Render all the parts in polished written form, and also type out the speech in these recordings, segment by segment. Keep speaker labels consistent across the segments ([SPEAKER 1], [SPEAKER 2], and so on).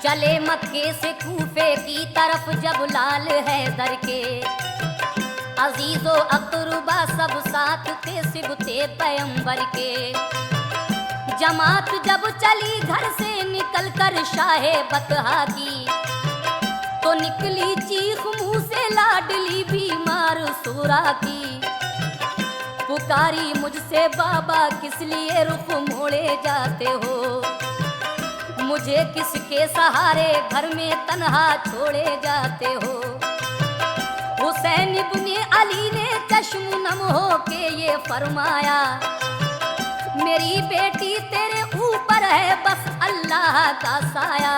[SPEAKER 1] चले मक्के से कूफे की तरफ जब लाल हैदर के अजीजो अकरुबा सब साथ थे सिबते पैगंबर के। जमात जब चली घर से निकल कर शाहे बतहा की तो निकली चीख मुंह से लाडली बीमार सूरा की। पुकारी मुझसे बाबा किस लिए रुख मोड़े जाते हो, मुझे किसके सहारे घर में तन्हा छोड़े जाते हो। हुसैन इब्ने अली ने चश्म नम हो के ये फरमाया, मेरी बेटी तेरे ऊपर है बस अल्लाह का साया।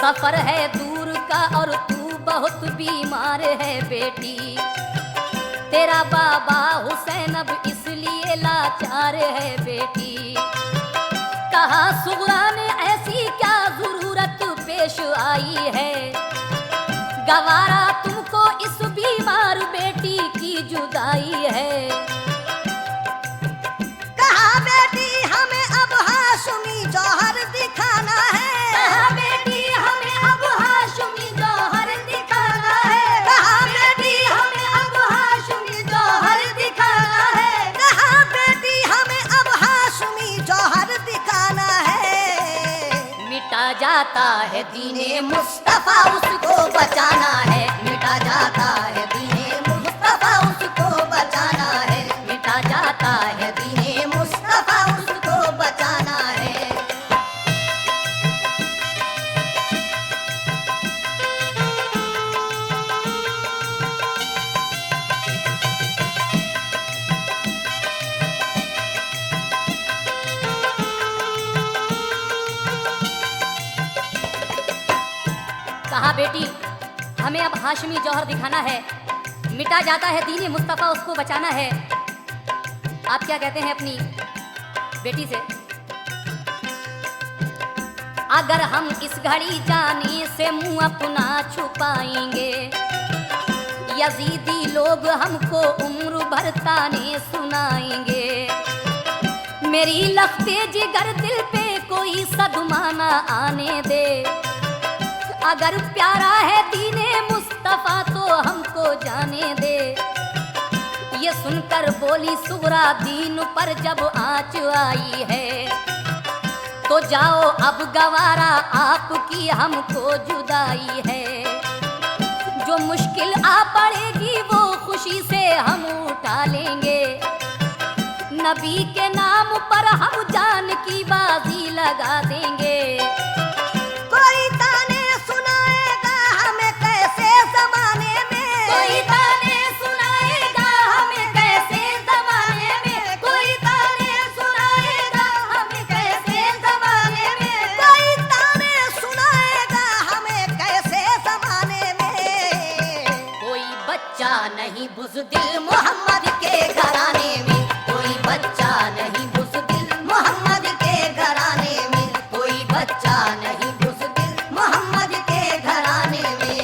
[SPEAKER 1] सफर है दूर का और तू बहुत बीमार है बेटी, तेरा बाबा हुसैन अब इसलिए लाचार है बेटी। कहा सुगरा ने ऐसी क्या जरूरत पेश आई है, गवारा तुमको इस बीमार बेटी की जुदाई है।
[SPEAKER 2] कहा बेटी हमें अब हाशमी जौहर दिखाना है,
[SPEAKER 1] कहा बेटी हमें अब हाशमी जौहर दिखाना है,
[SPEAKER 2] कहा बेटी
[SPEAKER 1] हमें अब हाशमी जौहर दिखाना है।
[SPEAKER 2] कहा बेटी हमें अब हाशमी जौहर दिखाना है।
[SPEAKER 1] मिटा जाता है दीने मुस्तफा उसको बचाना है, मिटा जाता है दीने मुस्तफा उसको बचाना है, मिटा जाता है दीने मुस्तफा उसको बचाना है। कहा बेटी हमें अब हाशमी जौहर दिखाना है, मिटा जाता है दीने मुस्तफा उसको बचाना है। आप क्या कहते हैं अपनी बेटी से, अगर हम इस घड़ी जाने से मुंह अपना छुपाएंगे, यजीदी लोग हमको उम्र भर ताने सुनाएंगे। मेरी लख्ते जिगर दिल पे कोई सदमा ना आने दे, अगर प्यारा है दीने मुस्तफा तो हमको जाने दे। ये सुनकर बोली सुगरा दीन पर जब आँच आई है, तो जाओ अब गवारा आपकी हमको जुदाई है। जो मुश्किल आ पड़ेगी वो खुशी से हम उठा लेंगे, नबी के नाम पर हम जान की बाजी लगा देंगे।
[SPEAKER 2] कोई ताने सुनाएगा हमें कैसे जमाने में,
[SPEAKER 1] कोई ताने सुनाएगा हमें कैसे जमाने में, कोई ताने सुनाएगा हमें कैसे जमाने में,
[SPEAKER 2] कोई ताने सुनाएगा हमें कैसे जमाने में।
[SPEAKER 1] कोई बच्चा नहीं बुज़दिल मोहम्मद के घराने में, कोई बच्चा नहीं बुज़दिल मोहम्मद के घराने में, कोई बच्चा नहीं बुज़दिल मोहम्मद के घराने में।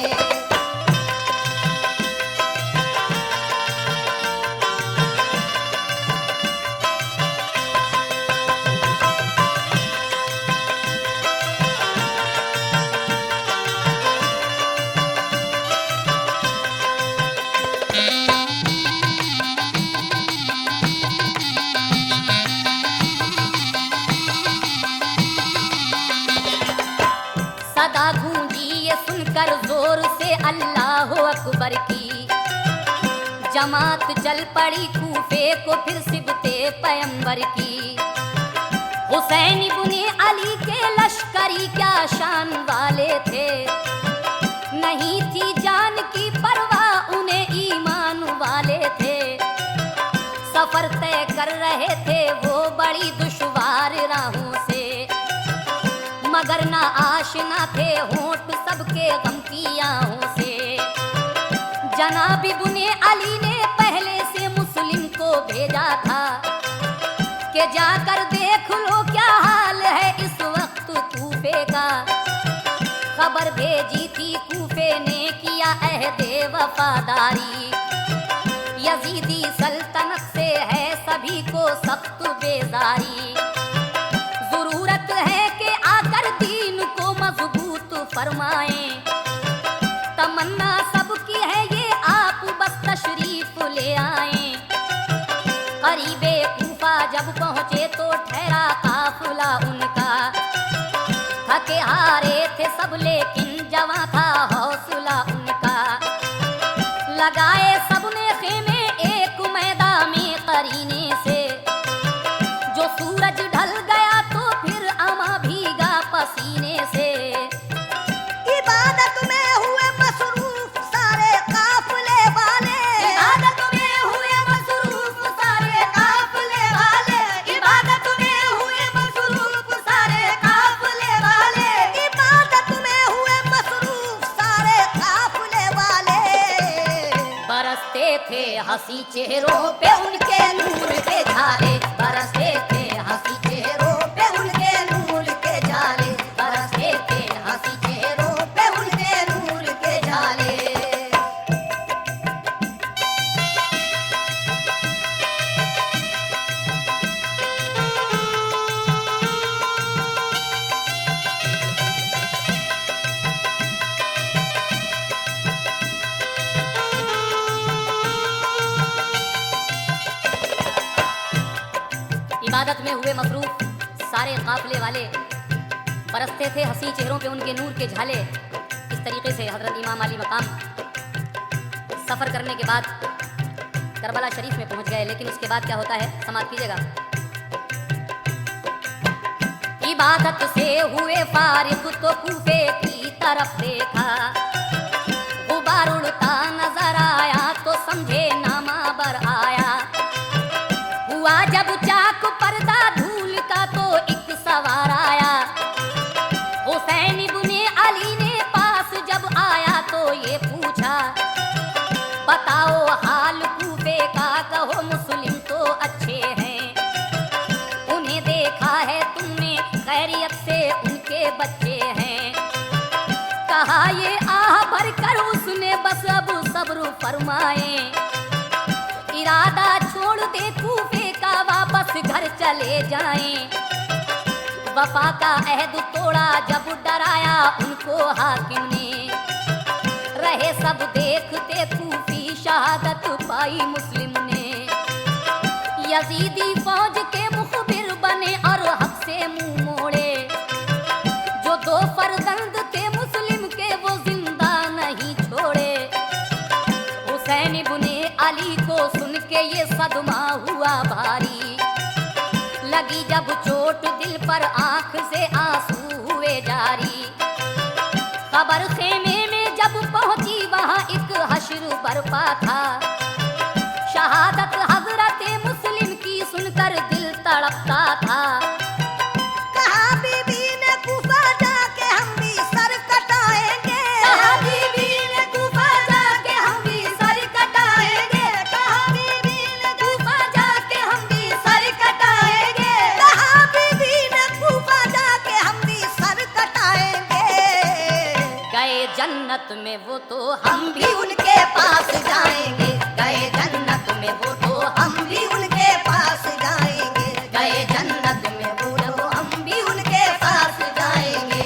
[SPEAKER 1] सदा गूंजी ये सुनकर जोर से अल्लाह अकबर की, जमात चल पड़ी कूफे को फिर सिबते पैगंबर की। हुसैन इब्ने अली के लश्करी क्या शान वाले थे, नहीं थी जान की परवाह उन्हें ईमान वाले थे। सफर तय कर रहे थे वो बड़ी दुश्वार राहों से, मगर ना आशना थे होंठ सबके गम की आहों से। जनाब इब्ने अली ने पहले से मुस्लिम को भेजा था कि जाकर देख लो क्या हाल है इस वक्त कूफे का। खबर भेजी थी कूफे ने किया अहदे वफादारी, यजीदी सल्तनत से है सभी को सख्त बेजारी। जरूरत है कि आकर दीन को मजबूत फरमाएं। तमन्ना सबकी है ये आप बस तशरीफ ले आए। करीबे कूफा जब पहुँचे तो ठहरा काफिला उनका। थके हारे थे सब लेकिन जवां था हौसला उनका। लगाए सबने खेमे एक मैदान में करीने से। जो सूरज ढल गया तो फिर अमा भीगा पसीने से।
[SPEAKER 2] इबादत में हुए मसरूफ सारे काफिले वाले।
[SPEAKER 1] इबादत में हुए मसरूफ सारे काफिले वाले। इबादत में हुए मसरूफ सारे काफिले वाले।
[SPEAKER 2] इबादत में हुए मसरूफ सारे काफिले वाले।
[SPEAKER 1] बरसते थे हंसी चेहरों पे उनके नूर के झाले। बरसते थे हंसी चेहरों पे उनके नूर के झाले। बरसते थे हंसी चेहरों पे उनके नूर के झाले। इबादत में हुए मसरूफ सारे काफिले वाले। बरसते थे हंसी चेहरों पे उनके नूर के झाले। इस तरीके से हजरत इमाम अली मकाम सफ़र करने के बाद करबला शरीफ में पहुंच गए। लेकिन उसके बाद क्या होता है, समाप्त कीजिएगा। इबादत से हुए फारिग तो कूफे की तरफ देखा। गुबार उड़ता नजर आया तो समझे नामा बर आया। हुआ जब चाक पर्दा धूल का तो एक सवार आया। हुसैन इब्ने अली ने पास जब आया तो ये पूछा, बताओ हाल कूफे का, कहो मुस्लिम तो अच्छे हैं। उन्हें देखा है तुमने खैरियत से उनके बच्चे हैं। कहा ये आह भर कर उसने बस अब सब्र फरमाए। इरादा छोड़ दे कूफे का वापस घर चले जाएं। वफा का अहद तोड़ा जब डराया उनको हाकिम ने। रहे सब देखते कूफी शहादत पाई मुस्लिम ने। यजीदी फौज के मुखबिर बने और हक से मुंह मोड़े। जो दो फर्जंद थे मुस्लिम के वो जिंदा नहीं छोड़े। हुसैन इब्ने अली को सुन के ये सदमा हुआ भारी। लगी जब चोट दिल पर आंख से आंसू हुए जारी। खबर खेमे में जब पहुंची वहां एक हश्र बरपा था। शहादत हजरत मुस्लिम की सुनकर दिल तड़पता था।
[SPEAKER 2] कहा बीबी ने कूफा जाके हम भी सर कटाएंगे।
[SPEAKER 1] कहा बीबी ने कूफा जाके हम भी सर कटाएंगे। कहा बीबी ने कूफा जाके हम भी सर कटाएंगे।
[SPEAKER 2] कहा बीबी ने कूफा जाके हम भी सर कटाएंगे।
[SPEAKER 1] गए जन्नत में वो तो हम भी उनके पास जाएंगे। गए जन्नत में वो तो हम भी उनके पास जाएंगे। गए जन्नत में वो तो हम भी उनके पास जाएंगे।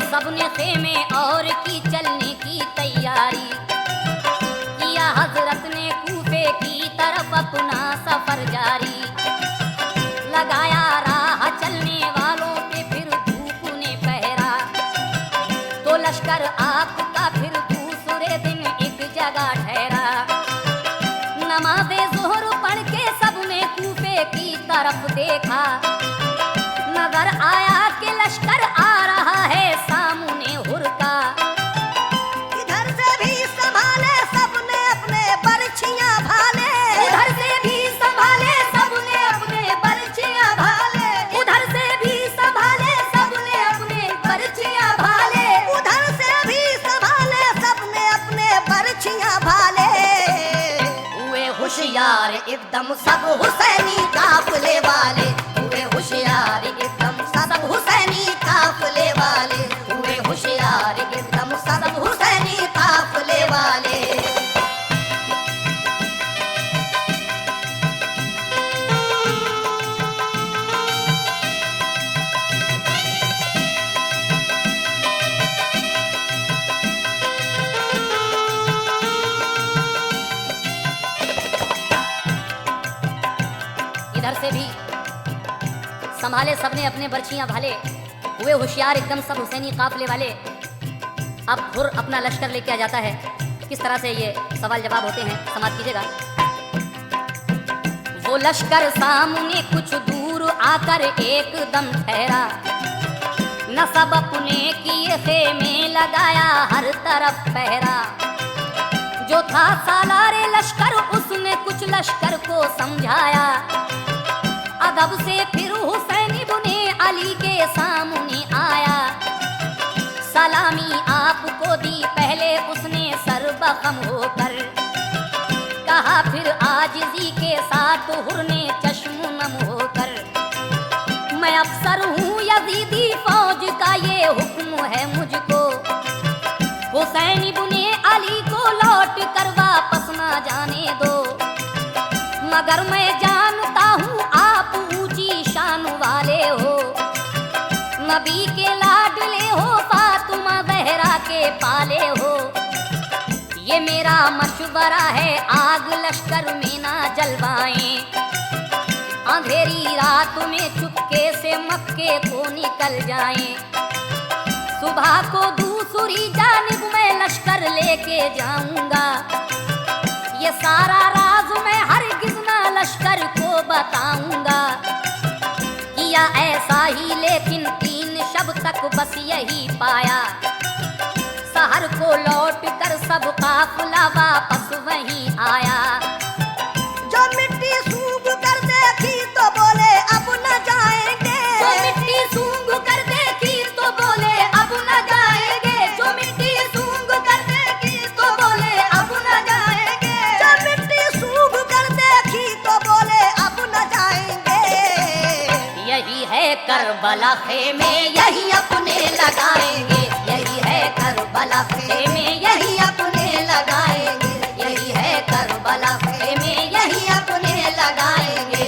[SPEAKER 1] सबने खेमे और की चलने की तैयारी। किया हजरत ने कूफे की तरफ अपना सफर जारी। लगाया राह चलने वालों पे फिर धूप ने पहरा। तो लश्कर आपका फिर दूसरे दिन एक जगह ठहरा। नमाज़े ज़ोहर पढ़ के सबने कूफे की तरफ देखा। नजर आया कि लश्कर आ रहा है सामने हुरका।
[SPEAKER 2] इधर से भी संभाले सबने अपने बरछियां भाले।
[SPEAKER 1] उधर से भी संभाले सबने अपने बरछियां भाले। उधर से भी संभाले सबने अपने बरछियां भाले।
[SPEAKER 2] उधर से भी संभाले सबने अपने एकदम सब हुसैनी काफिले वाले हुए होशियार, एकदम सब हुसैनी काफिले वाले हुए होशियार, एकदम सब हुसैनी काफिले वाले।
[SPEAKER 1] इधर से भी संभाले सबने अपने बर्छियां भाले, हुए होशियार एकदम सब हुसैनी काफिले वाले। अब खुर अपना लश्कर लेके आ जाता है। किस तरह से ये सवाल जवाब होते हैं, समाप्त कीजिएगा। वो लश्कर सामने कुछ दूर आकर एकदम ठहरा, न सब अपने किए खेमे लगाया हर तरफ पहरा। जो था सालारे लश्कर उसने कुछ लश्कर को समझाया, अदब से फिर हुसैन इब्ने अली के सामने आया। सलामी आपको दी पहले उसने सर्वखम होकर, कहा फिर आजिज़ी के साथ हुरने चश्म नम होकर। मैं अफसर हूँ यजीदी फौज का ये हुक्म है मुझको, हुसैन इब्ने अली को लौट कर वापस ना जाने दो। मगर मैं जानता हूँ आप ऊंची शान वाले हो, नबी के लाडले हो, फातिमा ज़हरा के पाले हो। ये मेरा मशवरा है आग लश्कर में ना जलवाएं, अंधेरी रात में चुपके से मक्के को निकल जाएं। सुबह को दूसरी जानिब मैं लश्कर लेके जाऊंगा, ये सारा राज मैं हरगिज़ ना लश्कर को बताऊंगा। किया ऐसा ही लेकिन 3 शब तक बस यही पाया, शहर को लौट कर सब काफिला वापस वहीं आया।
[SPEAKER 2] जो मिट्टी सूंघ कर देखी तो बोले अब न जाएंगे,
[SPEAKER 1] जो मिट्टी सूंघ कर देखी तो बोले अब न जाएंगे, जो मिट्टी सूंघ कर देखी तो बोले अब न जाएंगे।
[SPEAKER 2] जो मिट्टी सूंघ कर देखी तो बोले अब न जाएंगे।
[SPEAKER 1] यही है करबला खेमे यही अपने लगाएंगे,
[SPEAKER 2] यही है करबला खेमे यही अपने लगाएंगे, यही है करबला खेमे यही अपने लगाएंगे।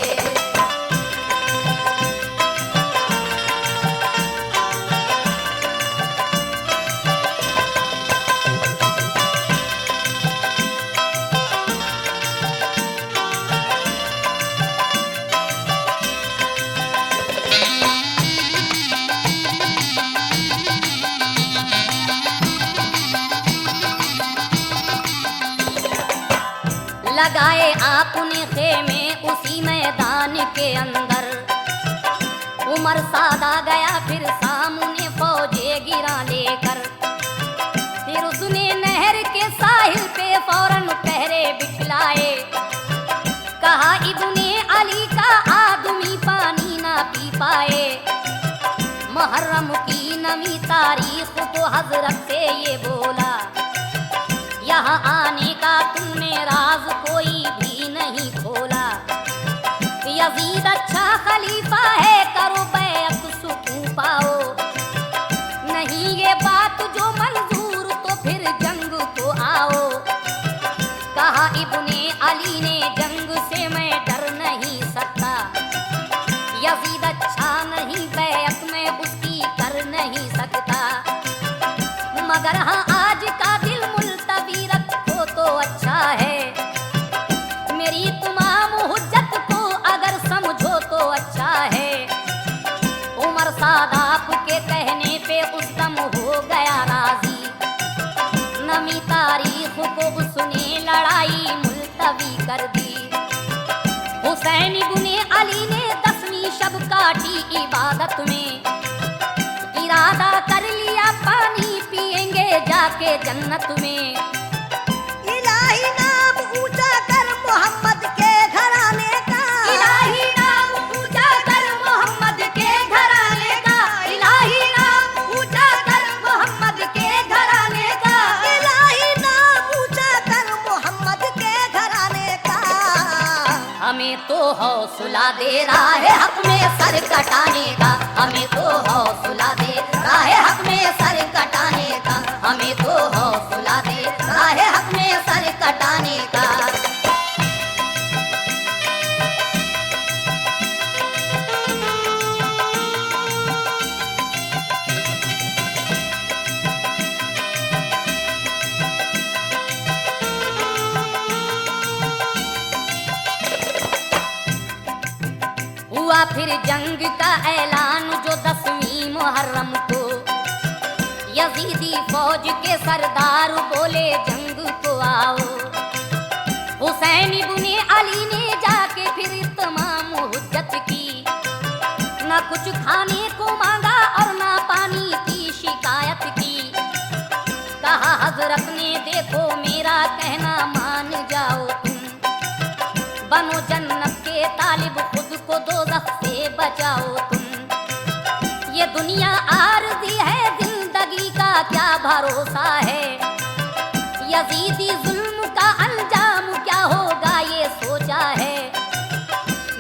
[SPEAKER 1] लगाए आपने खेमे उसी मैदान के अंदर। उमर सादा गया फिर सामने फौजे गिरा लेकर, फिर उसने नहर के साहिल पे फौरन पहरे बिछलाए। कहा इब्ने अली का आदमी पानी ना पी पाए, मुहर्रम की नमी तारीख को हजरत से ये बोला, यहाँ आने का तुमने राज कोई भी नहीं खोला। यजीद अच्छा खलीफा है करो बैत सुकून पाओ, नहीं ये बात जो मंजूर तो फिर जंग को आओ। कहा इब्ने अली ने जंग से मैं डर नहीं सकता, यजीद अच्छा नहीं बैत में उसकी कर नहीं सकता। मगर हाँ आज का दिल मुल्तवी रखो तो अच्छा है, मेरी तमाम हुज्जत को अगर समझो तो अच्छा है। उमर सादाब के कहने पे उस दम हो गया राजी, नमी तारीख को उसने लड़ाई मुल्तवी कर दी। हुसैन इब्ने अली ने 10वीं शब काटी इबादत में, इरादा कर लिया पानी पिएंगे जाके जन्नत में।
[SPEAKER 2] इलाही नाम ऊंचा कर मोहम्मद के घराने का,
[SPEAKER 1] इलाही नाम ऊंचा कर मोहम्मद के घराने का, इलाही नाम ऊंचा कर मोहम्मद के घराने का।
[SPEAKER 2] इलाही नाम ऊंचा कर मोहम्मद के घराने का। हौसला दे राह हक में सर कटाने का, हमें तो हौसला दे राह हक में सर कटाने का, हमें तो हौसला दे राह हक में सर कटाने का।
[SPEAKER 1] हुआ फिर जंग का ऐलान जो 10वीं मुहर्रम को, यजीदी फौज के सरदार बोले जंग को आओ। हुसैन इब्ने अली ने जाके फिर तमाम हुज्जत की, न कुछ खाने को मांगा और न पानी की शिकायत की। कहा हजरत ने देखो मेरा कहना मान जाओ तुम, बनो जन्नत के तालिब खुद को दोज़ख से बचाओ तुम। ये दुनिया आरज़ी है जिंदगी का क्या भरोसा है, यजीदी जुल्म का अंजाम क्या होगा ये सोचा है।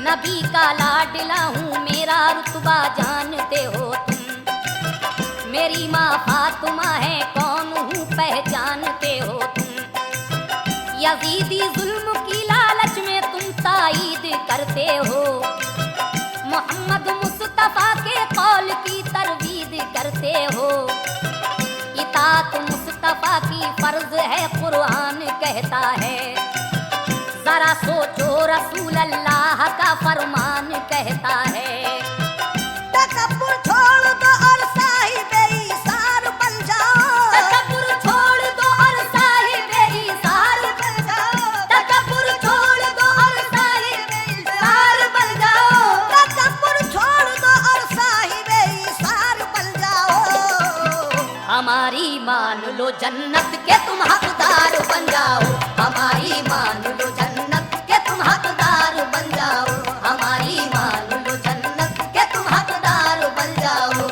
[SPEAKER 1] नबी का लाडला हूँ मेरा रुतबा जानते हो तुम, मेरी माँ फातिमा है कौन हूँ पहचानते हो तुम। यजीदी जुल्म की लालच में तुम ताईद करते हो, मोहम्मद मुस्तफा के कौल की तरवीद करते हो। इताअत मुस्तफा की फर्ज है कुरान कहता है, जरा सोचो रसूल अल्लाह का फरमान कहता है।
[SPEAKER 2] तकब्बुर छोड़ दो और साहिबे ईसार बन जाओ,
[SPEAKER 1] तकब्बुर छोड़ दो और साहिबे ईसार
[SPEAKER 2] बन जाओ,
[SPEAKER 1] तकब्बुर छोड़ दो और साहिबे ईसार बन जाओ।
[SPEAKER 2] तकब्बुर छोड़ दो और साहिबे ईसार बन जाओ।
[SPEAKER 1] हमारी मान लो जन्नत के तुम हकदार बन जाओ,
[SPEAKER 2] हमारी मान लो जन्नत के तुम हकदार बन जाओ, हमारी मान लो जन्नत के तुम हकदार बन जाओ।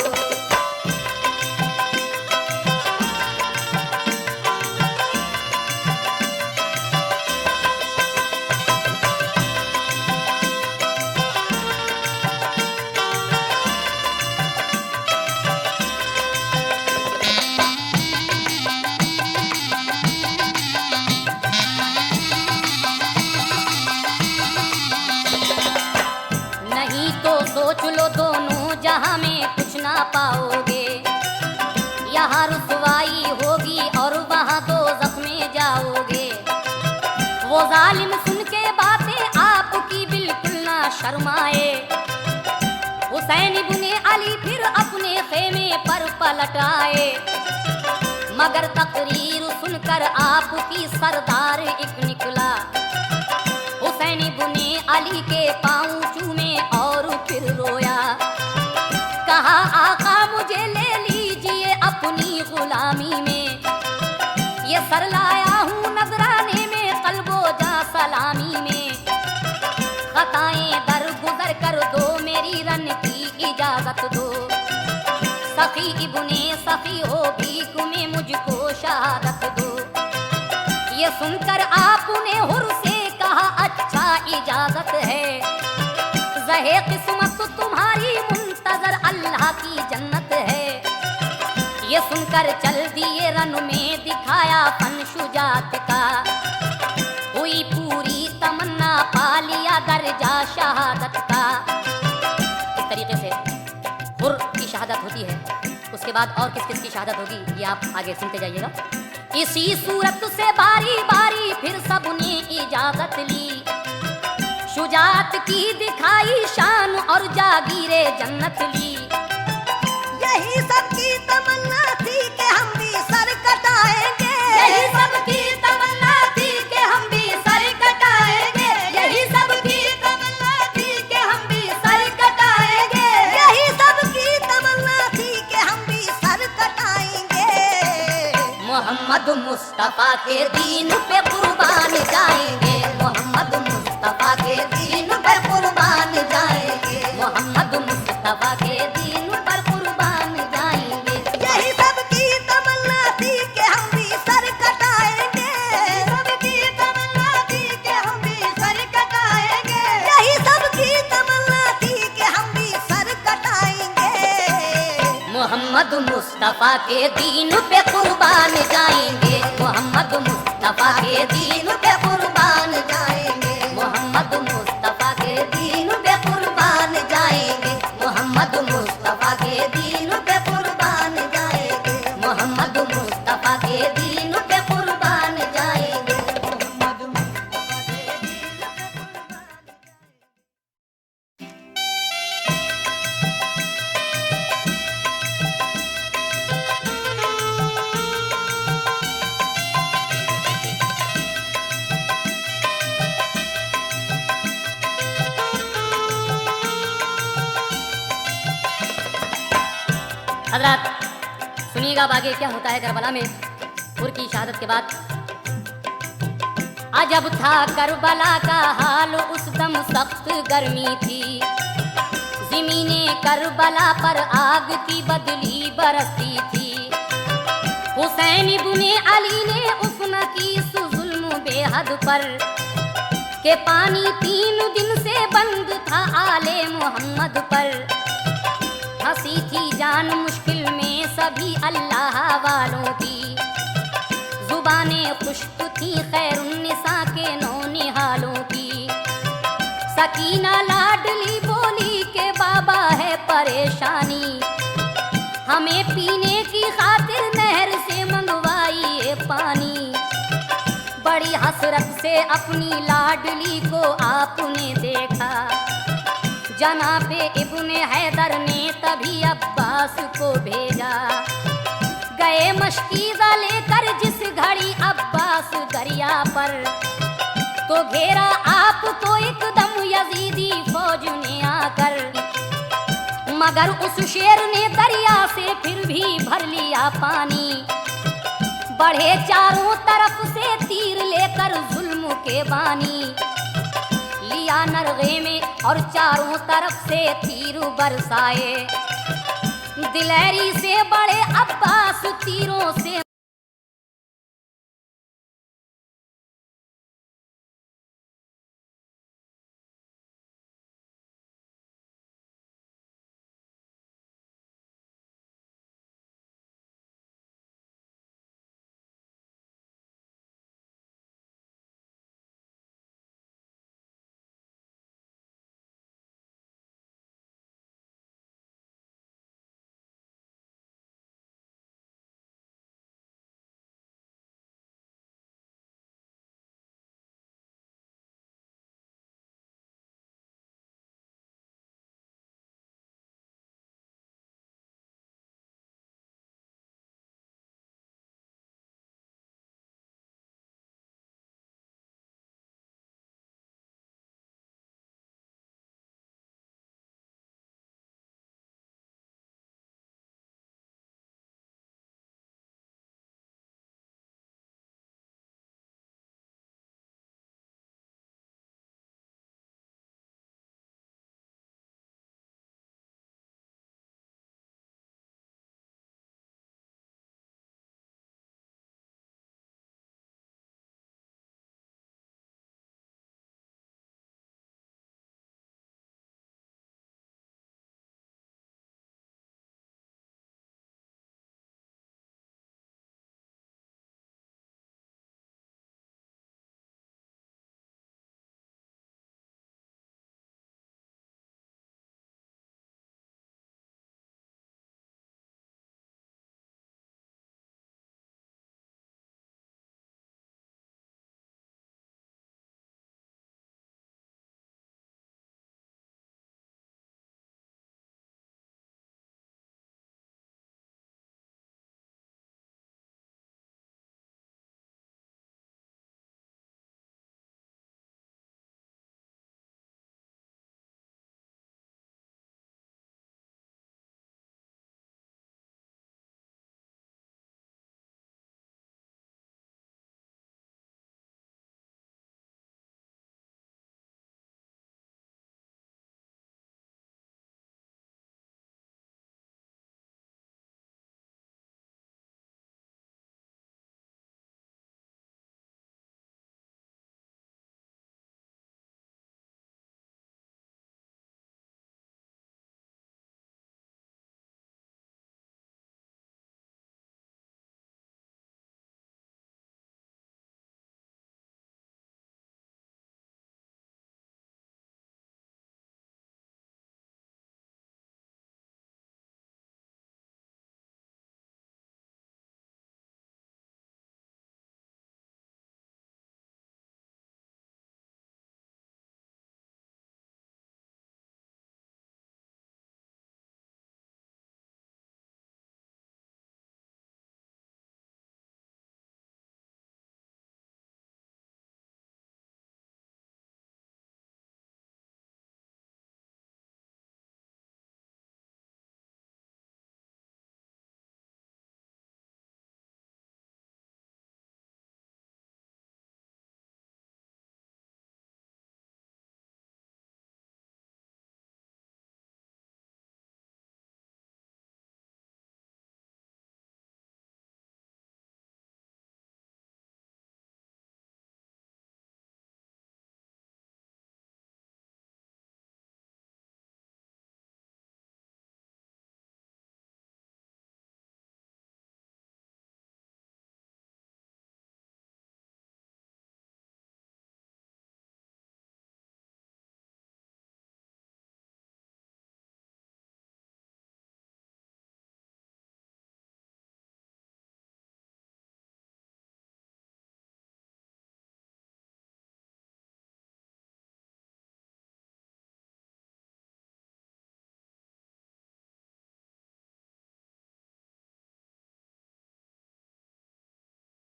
[SPEAKER 1] नहीं तो सोच लो दोनों जहां में कुछ ना पाओगे। यहाँ रुसवाई होगी और वहाँ दोज़ख में जाओगे। वो जालिम सुन के बातें आपकी बिल्कुल ना शर्माए। हुसैन इब्ने अली फिर अपने खेमे पर पलट आए, मगर तकरीर सुनकर आपकी सरदार एक निकला। हुसैन इब्ने अली के पाँव चूमे और फिर रोया, कहा आका मुझे ले लीजिए अपनी गुलामी में। ये सर लाया हूँ नजराने में कल्बो जा सलामी में। खताएं दर गुजर कर दो मेरी रन की इजाजत दो, सखी इब्ने सखी हो भीख में मुझको शहादत दो। ये सुनकर आपने हुर से कहा अच्छा इजाजत है, ज़हे किस्मत तुम्हारी मुंतजर अल्लाह की जन्नत है। ये सुनकर चल दिए रन में दिखाया फन शुजात का, हुई पूरी तमन्ना पा लिया दर्जा शहादत का। इस तरीके से हुर की शहादत होती है, उसके बाद और किस किस की शहादत होगी ये आप आगे सुनते जाइएगा। इसी सूरत से बारी बारी फिर सबने इजाजत ली, शुजात की दिखाई शान और जागीरे जन्नत ली।
[SPEAKER 2] यही सबकी तमन्ना थी कि हम भी सर कटाएंगे,
[SPEAKER 1] यही सबकी तमन्ना थी कि हम भी सर कटाएंगे, यही सबकी तमन्ना थी कि हम भी सर कटाएंगे।
[SPEAKER 2] यही सबकी तमन्ना थी कि हम भी सर कटाएंगे।
[SPEAKER 1] मोहम्मद मुस्तफा के दीन पे कुर्बान जाएंगे,
[SPEAKER 2] मोहम्मद मुस्तफा के दीन पर कुर्बान जाएंगे,
[SPEAKER 1] मोहम्मद मुस्तफा के दीन पर कुर्बान जाएंगे।
[SPEAKER 2] यही सबकी तमन्ना थी कि हम भी सर कटाएंगे, सबकी तमन्ना थी कि हम भी सर कटाएंगे। यही
[SPEAKER 1] मोहम्मद मुस्तफा के दीन पे कुर्बान जाएंगे, मोहम्मद मुस्तफा के
[SPEAKER 2] दीन पे कुर्बान जाएंगे,
[SPEAKER 1] मोहम्मद मुस्तफा के
[SPEAKER 2] दीन पे कुर्बान जाएंगे, मोहम्मद मुस्तफा के दीन पे कुर्बान जाएंगे,
[SPEAKER 1] मोहम्मद मुस्तफा के
[SPEAKER 2] दीन पे कुर्बान जाएंगे,
[SPEAKER 1] हजरत सुनिएगा अब आगे क्या होता है करबला में। हुर की शहादत के बाद अजब था करबला का हाल, उस दम सख्त गर्मी थी, ज़मीने करबला पर आग की बदली बरसती थी। हुसैन इब्ने अली ने उफ़्न की जुल्म बेहद पर, के पानी 3 दिन से बंद था आले मोहम्मद पर। हंसी थी जान मुश्किल में सभी अल्लाह वालों की, जुबानें खुश्क थी खैरुन्निसा के नौनिहालों की। सकीना लाडली बोली के बाबा है परेशानी, हमें पीने की खातिर नहर से मंगवाइए पानी। बड़ी हसरत से अपनी लाडली को आपने देखा, जनाबे इब्ने हैदर ने तभी अब्बास को भेजा। गए मशकीज़ा लेकर जिस घड़ी अब्बास दरिया पर, तो घेरा आपको एकदम यजीदी फौज ने आकर। मगर उस शेर ने दरिया से फिर भी भर लिया पानी, बढ़े चारों तरफ से तीर लेकर जुल्म के बानी। लिया नरगे में और चारों तरफ से तीर बरसाए, दिलेरी से बड़े अब्बास तीरों से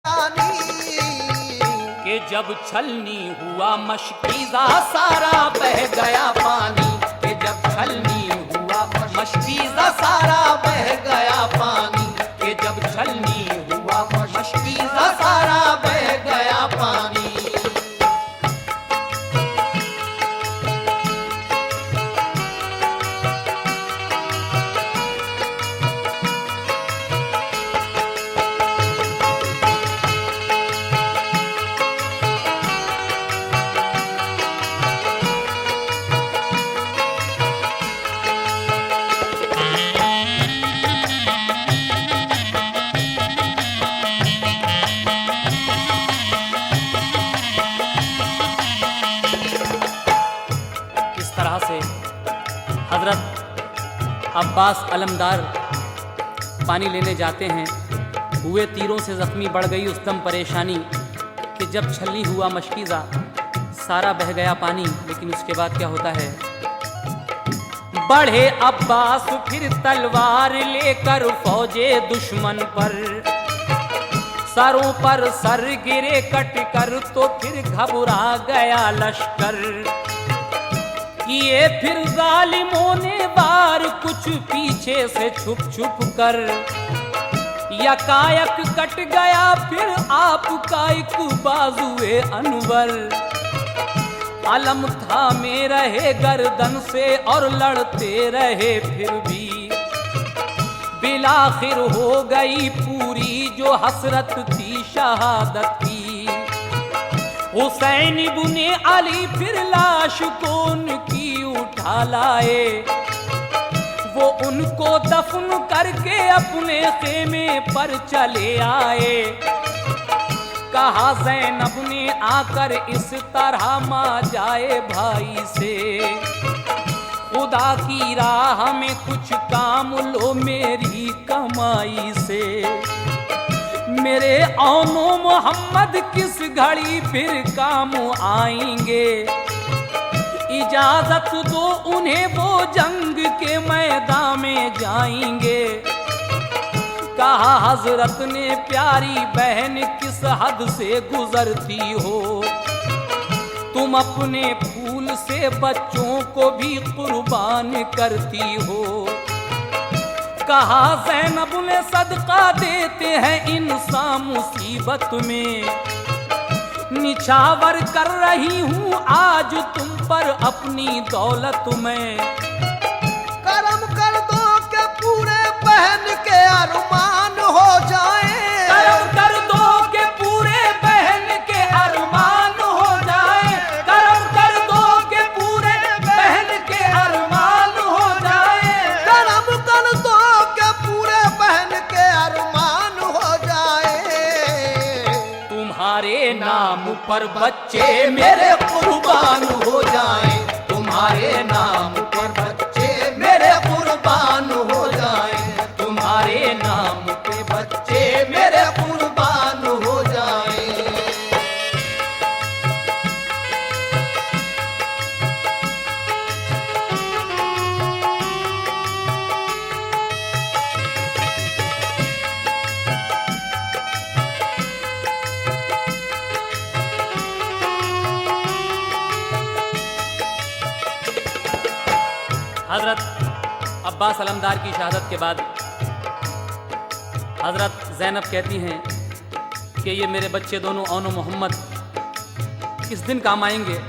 [SPEAKER 3] कि जब छलनी हुआ मशकीज़ा सारा बह गया पानी, कि जब छलनी हुआ मशकीज़ा सारा बह गया पानी, कि जब छलनी हुआ मशकीज़ा सारा बह गया पानी। हजरत अब्बास अलमदार पानी लेने जाते हैं। हुए तीरों से जख्मी, बढ़ गई उस दम परेशानी, कि जब छलनी हुआ मशकीज़ा सारा बह गया पानी। लेकिन उसके बाद क्या होता है? बढ़े अब्बास फिर तलवार लेकर फौजे दुश्मन पर, सरों पर सर गिरे कट कर, तो फिर घबरा गया लश्कर। किए फिर जालिमों ने वार कुछ पीछे से छुप छुप कर, यकायक कट गया फिर आपका एक बाजुए अनवर। अलम थामे रहे गर्दन से और लड़ते रहे फिर भी, बिलाखिर हो गई पूरी जो हसरत थी शहादत की। हुसैन इब्ने अली फिर लाश को उनकी उठा लाए, वो उनको दफन करके अपने खेमे पर चले आए। कहा ज़ैनब ने आकर इस तरह माँ जाए भाई से, खुदा की राह में कुछ काम लो मेरी कमाई से। मेरे औनो मोहम्मद किस घड़ी फिर काम आएंगे, इजाजत दो उन्हें वो जंग के मैदान में जाएंगे। कहा हजरत ने प्यारी बहन किस हद से गुजरती हो, तुम अपने फूल से बच्चों को भी कुर्बान करती हो। कहा ज़ैनब ने सदका देते हैं इंसान मुसीबत में, निछावर कर रही हूँ आज तुम पर अपनी दौलत में।
[SPEAKER 4] करम कर दो के पूरे बहन के अरमान हो जाए,
[SPEAKER 3] करम कर दो के पूरे बहन के अरमान हो जाए, करम कर दो के पूरे बहन के अरमान हो जाए,
[SPEAKER 4] करम कर दो के पूरे बहन के अरमान हो जाए।
[SPEAKER 3] तुम्हारे नाम पर बच्चे मेरे कुर्बान हो जाएं, तुम्हारे नाम पर बच्चे मेरे कुर्बान हो जाएं, तुम्हारे नाम पे बच्चे मेरे कुर्बान हो जाएं। हजरत अब्बास अलमदार की शहादत के बाद हजरत ज़ैनब कहती हैं कि ये मेरे बच्चे दोनों औनो मोहम्मद किस दिन काम आएंगे।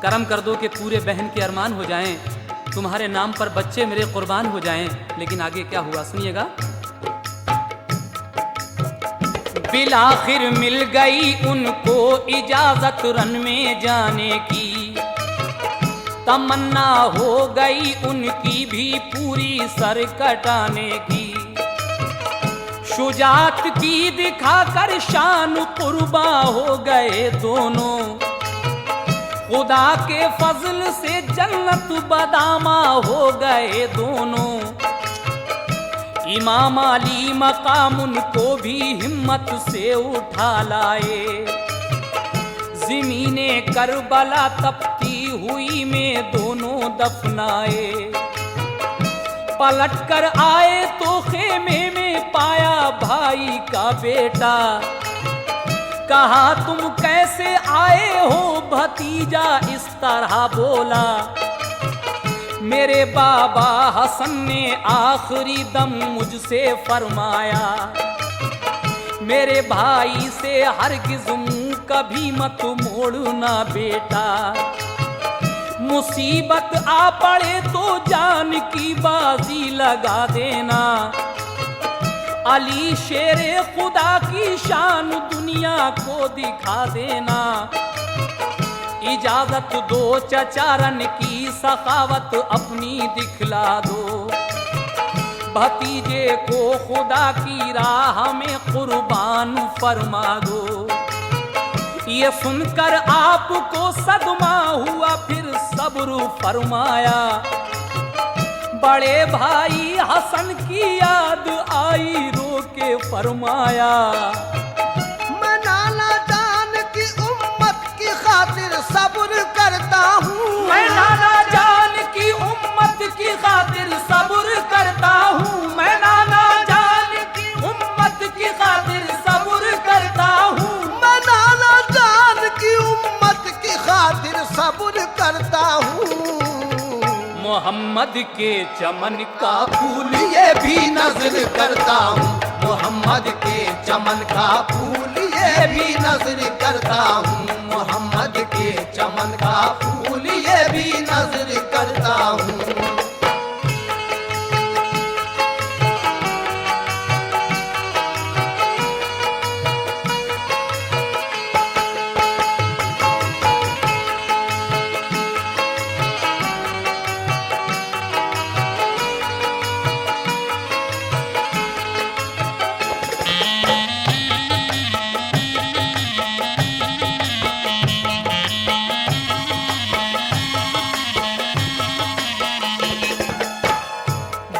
[SPEAKER 3] करम कर दो कि पूरे बहन के अरमान हो जाएं, तुम्हारे नाम पर बच्चे मेरे कुर्बान हो जाएं। लेकिन आगे क्या हुआ सुनिएगा। बिलाखिर मिल गई उनको इजाजत रन में जाने की, तमन्ना हो गई उनकी भी पूरी सर कटाने की। शुजात की दिखाकर शान कुर्बा हो गए दोनों, खुदा के फजल से जन्नत बदामा हो गए दोनों। इमाम अली मकाम उनको भी हिम्मत से उठा लाए, ज़मीने करबला तपती हुई में दोनों दफनाए। पलट कर आए तो खेमे में पाया भाई का बेटा। कहा तुम कैसे आए हो भतीजा, इस तरह बोला। मेरे बाबा हसन ने आखिरी दम मुझसे फरमाया, मेरे भाई से हरगिज़ मुंह कभी मत मोड़ना बेटा। मुसीबत आ पड़े तो जान की बाजी लगा देना। अली शेरे खुदा की शान दुनिया को दिखा देना। इजाजत दो चचारन की सखावत अपनी दिखला दो। भतीजे को खुदा की राह में कुर्बान फरमा दो। ये सुनकर आपको सदमा हुआ, फिर सब्र फरमाया। बड़े भाई हसन की याद आई, रो के फरमाया।
[SPEAKER 4] मैं नाना जान की उम्मत की खातिर सब्र करता हूँ।
[SPEAKER 3] मैं नाना जान की उम्मत की खातिर सब्र करता हूँ। मैं नाना जान की उम्मत की खातिर सब्र करता हूँ।
[SPEAKER 4] मैं नाना जान की उम्मत की खातिर सब्र करता हूँ।
[SPEAKER 3] मोहम्मद के चमन का
[SPEAKER 4] फूल ये भी नजर करता हूँ। मोहम्मद के चमन का फूल ये भी नजर करता हूँ। मोहम्मद के चमन का फूल ये भी नजर करता हूँ।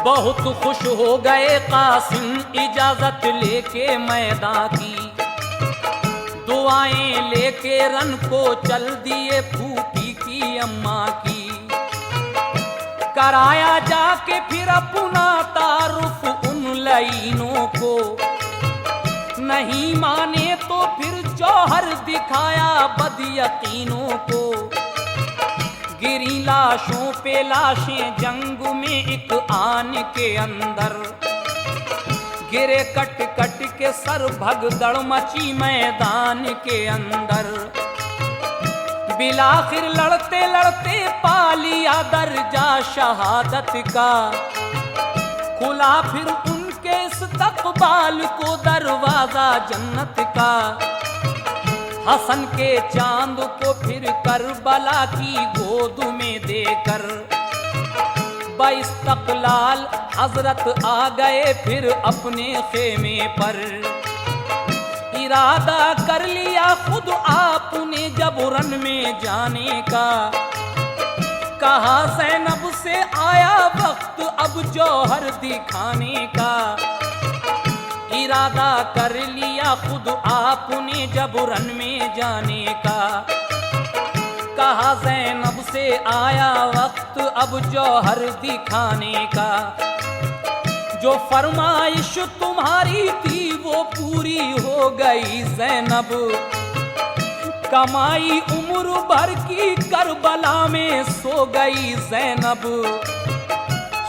[SPEAKER 3] बहुत खुश हो गए कासिम इजाजत लेके मैदान की। दुआएं लेके रन को चल दिए फूफी की अम्मा की। कराया जाके फिर अपना तारुफ उन लाइनों को। नहीं माने तो फिर जौहर दिखाया बदयकीनों को। गिरी लाशों पे लाशें जंग में एक आन के अंदर। गिरे कट कट के सर भगदड़ मची मैदान के अंदर। बिलाखिर लड़ते लड़ते पा लिया दर्जा शहादत का। खुला फिर उनके इस्तकबाल को दरवाजा जन्नत का। हसन के चांद को फिर करबला की गोद में देकर बाइस्तकलाल हजरत आ गए फिर अपने खेमे पर। इरादा कर लिया खुद आपने जब रन में जाने का। कहा ज़ैनब से आया वक्त अब जौहर दिखाने का। इरादा कर लिया खुद आपने जब रन में जाने का। कहा ज़ैनब से आया वक्त अब जौहर दिखाने का। जो फरमाइश तुम्हारी थी वो पूरी हो गई ज़ैनब। कमाई उम्र भर की करबला में सो गई ज़ैनब।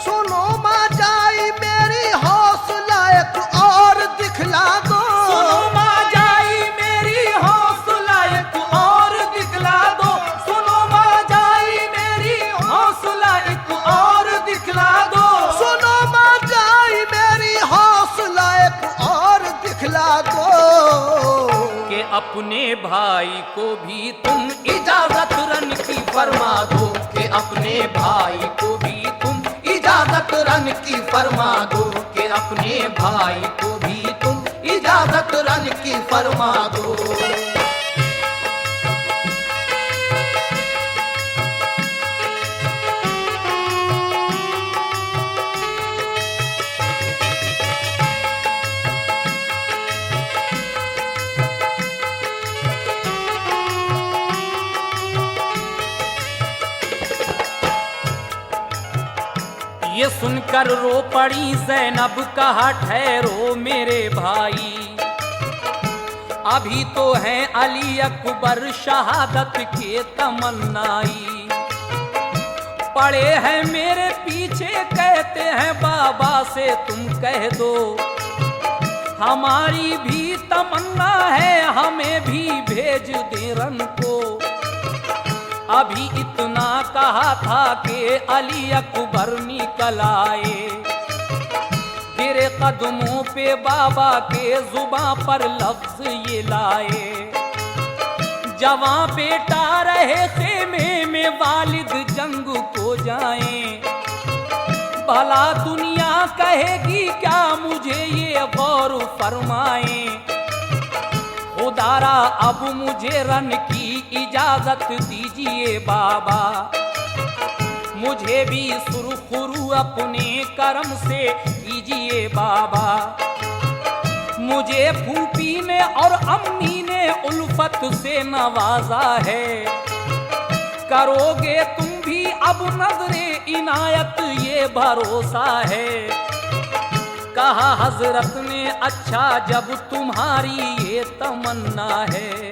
[SPEAKER 4] सुनो माँ जाई मेरी हौसला एक और दिखला दो।
[SPEAKER 3] सुनो माँ जाई मेरी हौसला एक और दिखला दो। सुनो माँ जाई मेरी हौसला एक और दिखला दो।
[SPEAKER 4] सुनो माँ जाई मेरी हौसला एक और दिखला दो।
[SPEAKER 3] कि अपने भाई को भी तुम इजाजत रन की फरमा दो। कि अपने भाई को भी तुम इजाजत रन की फरमा दो। कि अपने भाई को भी तुम इजाजत रन की फरमा दो। ये सुनकर रो पड़ी ज़ैनब। कहा ठहरो मेरे भाई। अभी तो हैं अली अकबर शहादत के तमन्नाई, पड़े हैं मेरे पीछे कहते हैं बाबा से तुम कह दो, हमारी भी तमन्ना है हमें भी भेज दे रन को। अभी इतना कहा था कि अली अकबर निकल आए, गिरे कदमों पे बाबा के जुबां पर लफ्ज ये लाए, जवां बेटा रहे खेमे में वालिद जंग को जाएं, भला दुनिया कहेगी क्या मुझे ये गौर फरमाएं। खुदारा अब मुझे रन की इजाजत दीजिए बाबा, मुझे भी सुरखुरू अपने करम से कीजिए बाबा। मुझे फूफी ने और अम्मी ने उल्फत से नवाजा है, करोगे तुम भी अब नजरे इनायत ये भरोसा है। कहा हजरत ने अच्छा जब तुम्हारी ये तमन्ना है,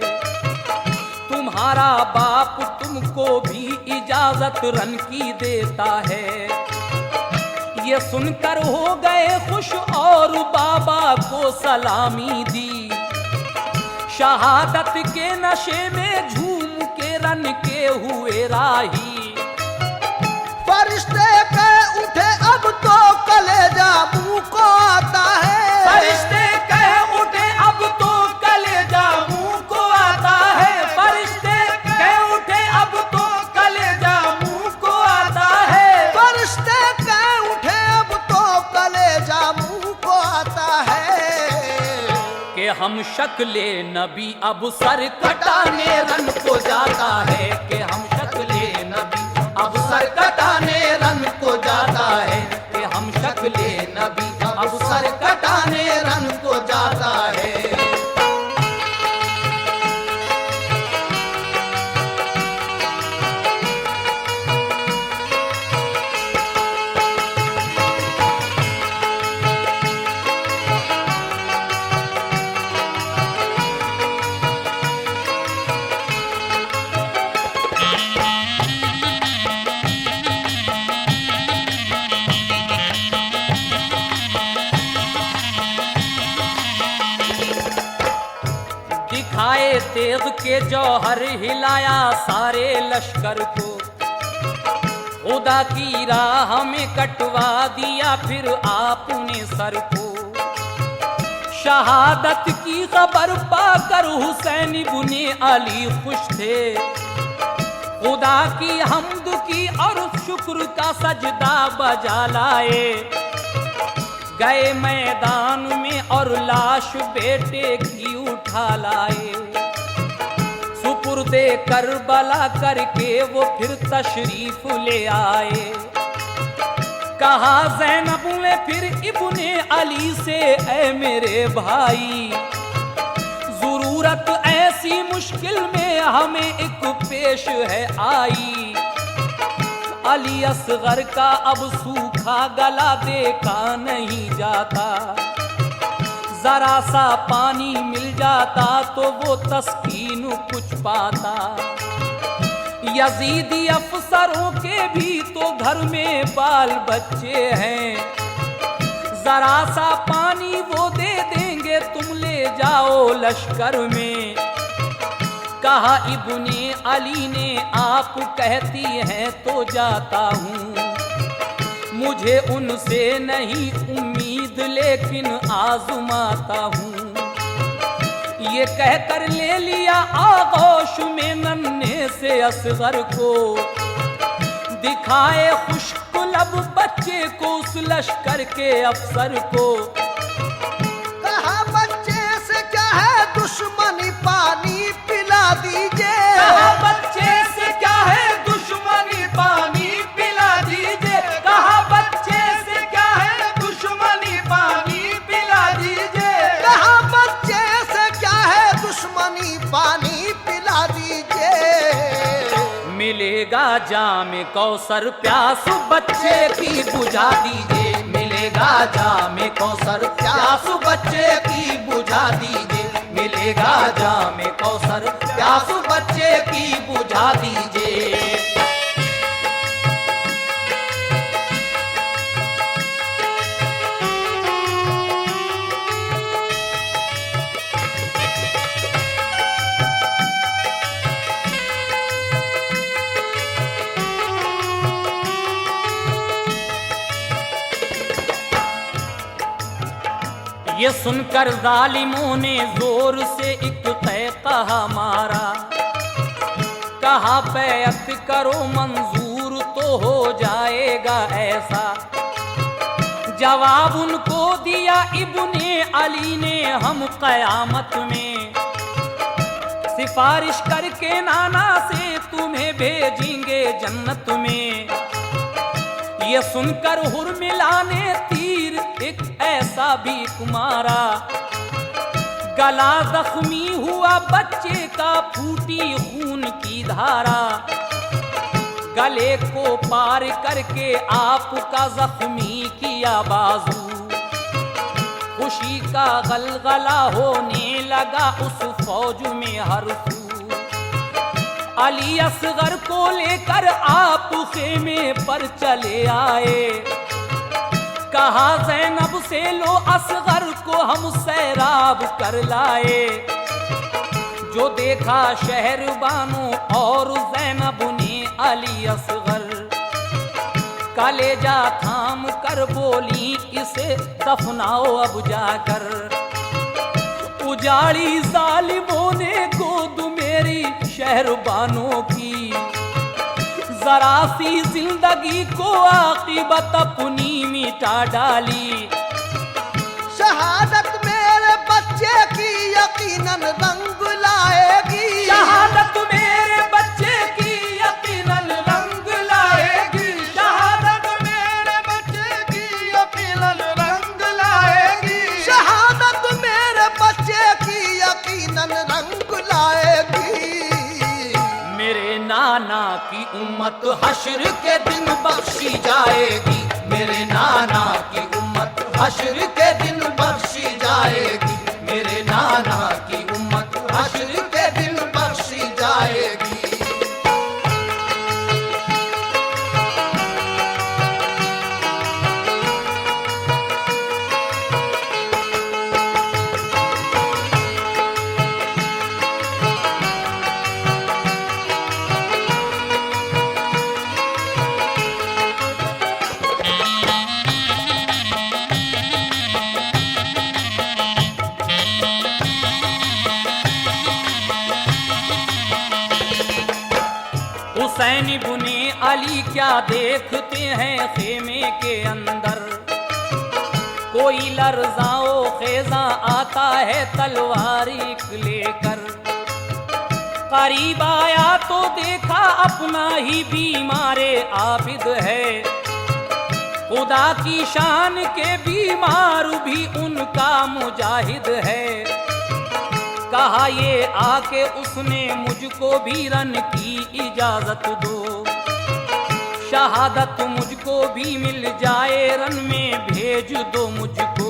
[SPEAKER 3] तुम्हारा बाप तुमको भी इजाजत रन की देता है। ये सुनकर हो गए खुश और बाबा को सलामी दी, शहादत के नशे में झूम के रन के हुए राही।
[SPEAKER 4] फरिश्ते के उठे अब तो कलेजा मुंह को आता है,
[SPEAKER 3] फरिश्ते के उठे अब तो कलेजा मुंह को आता है, फरिश्ते के उठे अब तो कलेजा मुंह को आता है,
[SPEAKER 4] फरिश्ते के उठे अब तो कलेजा मुंह को आता है।
[SPEAKER 3] कि हम शक्ले नबी अब सर कटाने रन को जाता है, कि हम शक्ले नबी
[SPEAKER 4] अब सर कटाने रन को जाता है,
[SPEAKER 3] कि हम शक्ले नबी
[SPEAKER 4] अब सर कटाने रन को जाता है।
[SPEAKER 3] दिखाए तेज के जौहर हिलाया सारे लश्कर को, खुदा की राह में कटवा दिया फिर आपने सर को। शहादत की खबर पाकर हुसैन इब्ने अली खुश थे, खुदा की हम्द की और शुक्र का सजदा बजा लाए। गए मैदान में और लाश बेटे की उठा लाए, सुपुर्दे करबला करके वो फिर तशरीफ ले आए। कहा ज़ैनब ने फिर इब्ने अली से ऐ मेरे भाई, जरूरत ऐसी मुश्किल में हमें एक पेश है आई। अली असगर का अब सूखा गला देखा नहीं जाता, जरा सा पानी मिल जाता तो वो तस्कीन कुछ पाता। यजीदी अफसरों के भी तो घर में बाल बच्चे हैं, जरा सा पानी वो दे देंगे तुम ले जाओ लश्कर में। कहा इब्ने अली ने आप कहती हैं तो जाता हूँ, मुझे उनसे नहीं उम्मीद लेकिन आजमाता हूँ। ये कहकर ले लिया आगोश में नन्हे से असगर को, दिखाए खुश्क लब बच्चे को उस लश्कर के अफसर को।
[SPEAKER 4] कहा बच्चे से क्या है दुश्मनी पानी पिला दीजिए,
[SPEAKER 3] कहा बच्चे से क्या है दुश्मनी पानी पिला दीजिए, कहा बच्चे से क्या है दुश्मनी पानी पिला दीजिए,
[SPEAKER 4] कहा बच्चे से क्या है दुश्मनी पानी पिला दीजिए।
[SPEAKER 3] मिलेगा जामे कौसर प्यास बच्चे की बुझा दीजिए, मिलेगा जामे कौसर
[SPEAKER 4] प्यास बच्चे की दीजिए, मिलेगा जामे कौसर, प्यास बच्चे की बुझा दीजिए।
[SPEAKER 3] ये सुनकर जालिमों ने जोर से एक तय कहा मारा, कहा बैअत करो मंजूर तो हो जाएगा ऐसा। जवाब उनको दिया इब्ने अली ने, हम कयामत में सिफारिश करके नाना से तुम्हें भेजेंगे जन्नत में। ये सुनकर हुर्मिला ने तीर एक ऐसा भी मारा, गला जख्मी हुआ बच्चे का, फूटी खून की धारा। गले को पार करके आपका जख्मी किया बाजू, खुशी का गलगला होने लगा उस फौज में हर सू। अली असगर को लेकर आप खेमे पर चले आए, कहा ज़ैनब से लो असगर को हम सैराब कर लाए। जो देखा शहर बानो और ज़ैनब ने अली असगर, कलेजा थाम कर बोली इसे दफनाओ अब जाकर। उजाड़ी जालिमों ने गोद मेरी शहर बानो की, जरा सी जिंदगी को आकिबत अपनी मिटा डाली।
[SPEAKER 4] शहादत मेरे बच्चे की यकीनन रंग लाएगी,
[SPEAKER 3] शहादत मेरे बच्चे की यकीनन रंग लाएगी,
[SPEAKER 4] शहादत मेरे बच्चे की यकीनन रंग लाएगी, शहादत मेरे बच्चे की यकीनन रंग लाएगी।
[SPEAKER 3] मेरे नाना की उम्मत
[SPEAKER 4] हश्र के दिन बख्शी जाएगी, मेरे नाना की उम्मत हश्र के दिन बख्शी जाएगी, मेरे नाना की उम्मत हश्र के दिन बख्शी जाएगी।
[SPEAKER 3] हुसैन इब्ने अली क्या देखते हैं खेमे के अंदर, कोई लर्ज़ाओ खेजा आता है तलवारी लेकर। करीब आया तो देखा अपना ही बीमारे आबिद है, खुदा की शान के बीमार भी उनका मुजाहिद है। कहा ये आके उसने मुझको भी रन की इजाजत दो, शहादत मुझको भी मिल जाए रन में भेज दो मुझको।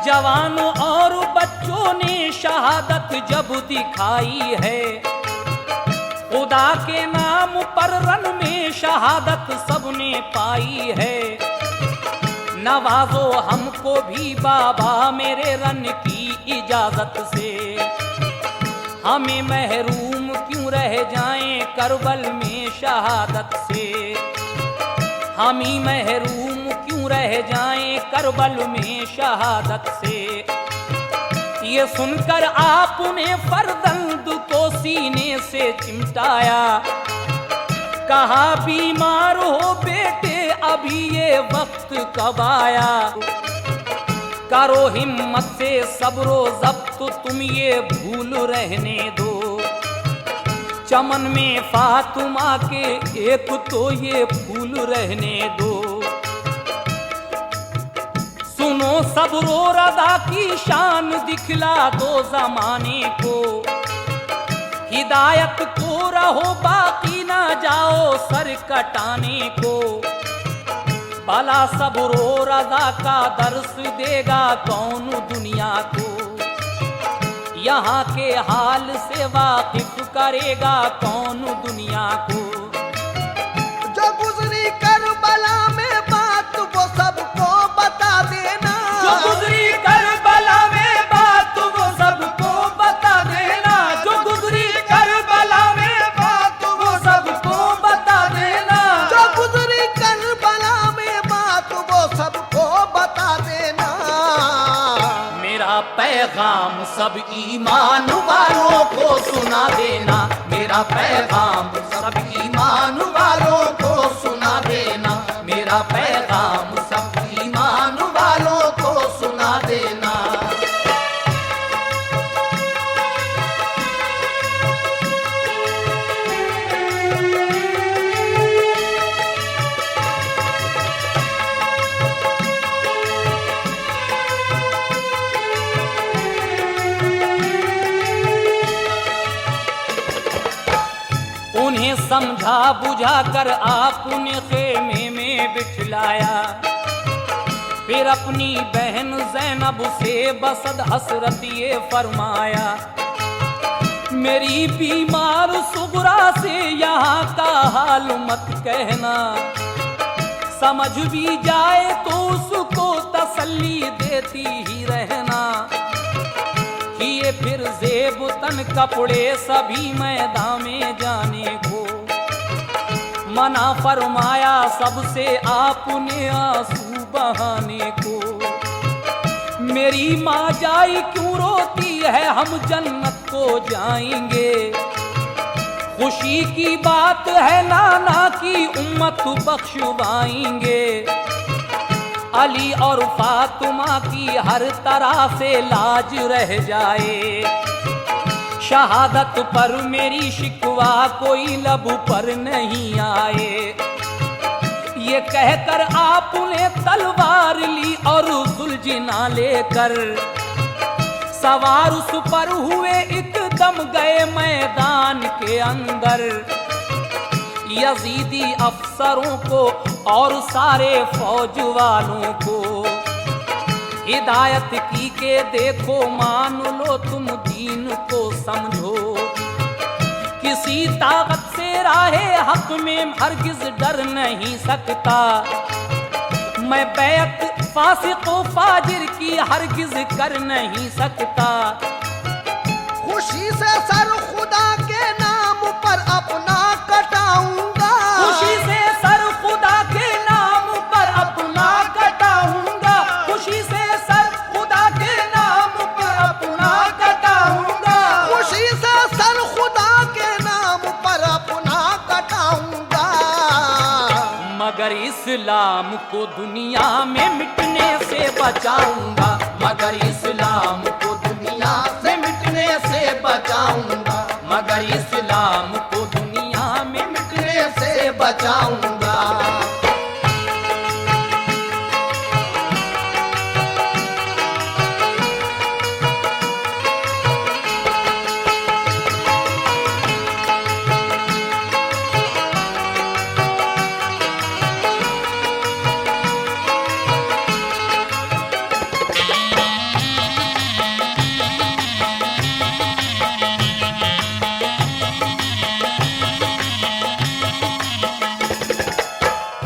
[SPEAKER 3] जवानों और बच्चों ने शहादत जब दिखाई है, खुदा के नाम पर रन में शहादत सबने पाई है। नवाजो हमको भी बाबा मेरे रन की इजाजत से, हमें महरूम क्यों रह जाएं करबल में शहादत से, हम ही महरूम क्यों रह जाएं करबल में शहादत से। ये सुनकर आपने फरदंद को सीने से चिमटाया, कहा बीमार हो बेटे अभी ये वक्त कब आया। करो हिम्मत से सब्रो ज़ब्त तुम ये भूल रहने दो, चमन में फातिमा के एक तो ये फूल रहने दो। सुनो सब्रो रज़ा की शान दिखला दो ज़माने को, हिदायत को रहो बाकी ना जाओ सर कटाने को। भला सब्रो रज़ा का दर्स देगा कौन दुनिया को, यहाँ के हाल से वाकिफ करेगा कौन दुनिया को।
[SPEAKER 4] जो गुजरी करबला में बात वो सबको बता देना।
[SPEAKER 3] जो गुजरी करबला में बात वो सबको बता देना। जो गुजरी करबला में बात वो सबको बता देना।
[SPEAKER 4] जो गुजरी करबला में बात वो सबको बता देना।
[SPEAKER 3] मेरा पैगाम सब ईमान वालों को सुना देना। मेरा पैगाम सब ईमान वालों को सुना देना। मेरा पैगाम सब ईमान वालों को सुना देना। उन्हें समझा बुझा कर आपने खेमे में बिठलाया। फिर अपनी बहन ज़ैनब से बसद हसरत ये फरमाया, मेरी बीमार सुगरा से यहाँ का हाल मत कहना। समझ भी जाए तो उसको तसल्ली देती ही रहना। किए फिर जेब तन कपड़े सभी मैदान में जाने को। मना फरमाया सबसे आपने आंसू बहाने को। मेरी माँ जाई क्यों रोती है, हम जन्नत को जाएंगे। खुशी की बात है नाना की उम्मत बख्शवाएंगे। अली और फातिमा की हर तरह से लाज रह जाए। शहादत पर मेरी शिकवा कोई लब पर नहीं आए। ये कहकर आपने तलवार ली और जुल्जिना लेकर सवार उस पर हुए, एकदम गए मैदान के अंदर। यजीदी अफसरों को और सारे फौज वालों को हिदायत की के देखो, मान लो तुम दीन को समझो। किसी ताकत से राहे हक में हरगिज डर नहीं सकता। मैं बैत फासिक व फाजिर की हरगिज कर नहीं सकता।
[SPEAKER 4] खुशी से सर खुदा के नाम पर अपना कटाऊंगा।
[SPEAKER 3] खुशी से सर खुदा के नाम पर अपना कटाऊंगा। खुशी से सर खुदा के नाम पर अपना कटाऊंगा।
[SPEAKER 4] खुशी से सर खुदा के नाम पर अपना कटाऊंगा।
[SPEAKER 3] मगर इस्लाम को दुनिया में मिटने से बचाऊंगा। मगर इस्लाम को दुनिया से मिटने से बचाऊंगा। मगर इस्लाम को दुनिया में मिटने से बचाऊंगा।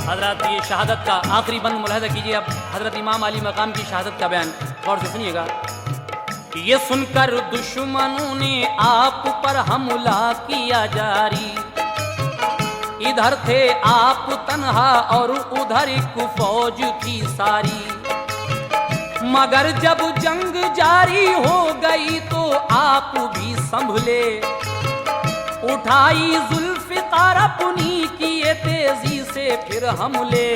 [SPEAKER 3] हजरत ये शहादत का आखिरी बंद मुलाहिजा कीजिए। अब हजरत इमाम अली मकाम की शहादत का बयान गौर से सुनिएगा। ये सुनकर दुश्मनों ने आप पर हमला किया जारी। इधर थे आप तन्हा और उधर एक फौज थी सारी। मगर जब जंग जारी हो गई तो आप भी संभले। उठाई जुल्फ़िकार अपनी किए तेजी से फिर हमले।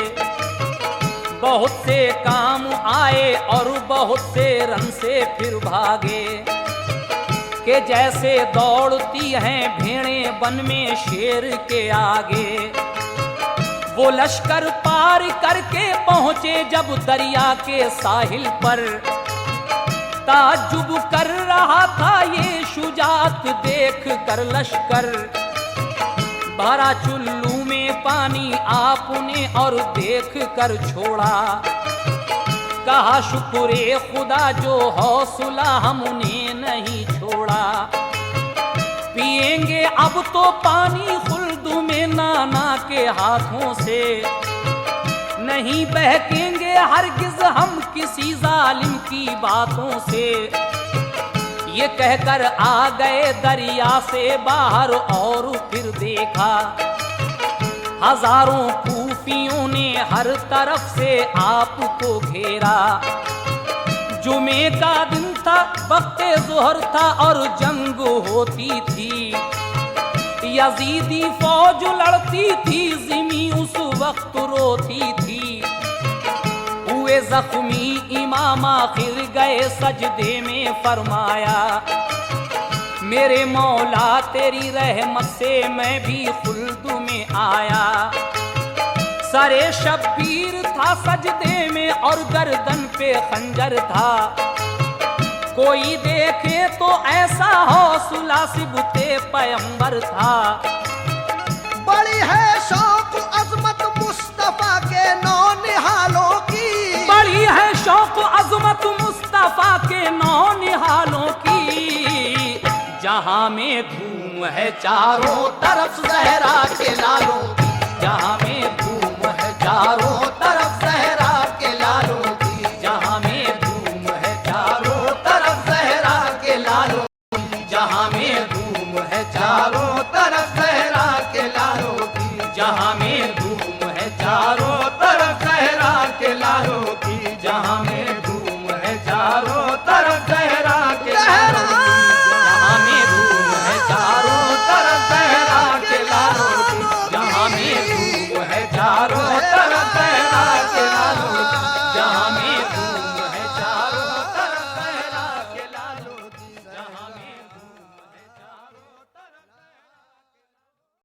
[SPEAKER 3] बहुत से काम आए और बहुत से रन से फिर भागे। कि जैसे दौड़ती हैं भेड़ें वन में शेर के आगे। वो लश्कर पार करके पहुंचे जब दरिया के साहिल पर। ताज्जुब कर रहा था ये शुजात देख कर लश्कर। भरा चुल्लू में पानी आपने और देख कर छोड़ा। कहा शुक्रे खुदा जो हौसला हमने नहीं छोड़ा। पिएंगे अब तो पानी खुल्द में नाना के हाथों से, नहीं बहकेंगे हरगिज हम किसी जालिम की बातों से। ये कहकर आ गए दरिया से बाहर और फिर देखा हजारों कूफियों ने हर तरफ से आपको घेरा। जुमे का दिन था, वक्ते ज़ोहर था और जंग होती थी। यजीदी फौज लड़ती थी, ज़िमी उस वक्त रोती थी। हुए जख्मी इमाम आखिर गए सजदे में, फरमाया मेरे मौला तेरी रहमत से मैं भी खुल्द में आया। सरे शब्बीर था सजदे में और गर्दन पे खंजर था। कोई देखे तो ऐसा हौसला सिबते पैगंबर था।
[SPEAKER 4] बड़ी है शौक अजमत मुस्तफा के नौनिहालों की,
[SPEAKER 3] बड़ी है शौक अजमत मुस्तफा के नौनिहालों की। जहां में धूम है चारों
[SPEAKER 4] तरफ ज़हरा के लालों की,
[SPEAKER 3] जहां में
[SPEAKER 4] धूम है चारों तरफ ज़हरा के लालों की,
[SPEAKER 3] जहां में
[SPEAKER 4] धूम है चारों तरफ ज़हरा के लालों की,
[SPEAKER 3] जहां में धूम है
[SPEAKER 4] चारों तरफ ज़हरा के लालों की,
[SPEAKER 3] जहां में धूम है
[SPEAKER 4] चारों तरफ ज़हरा के लालों की, जहां में धूम है चारों तरफ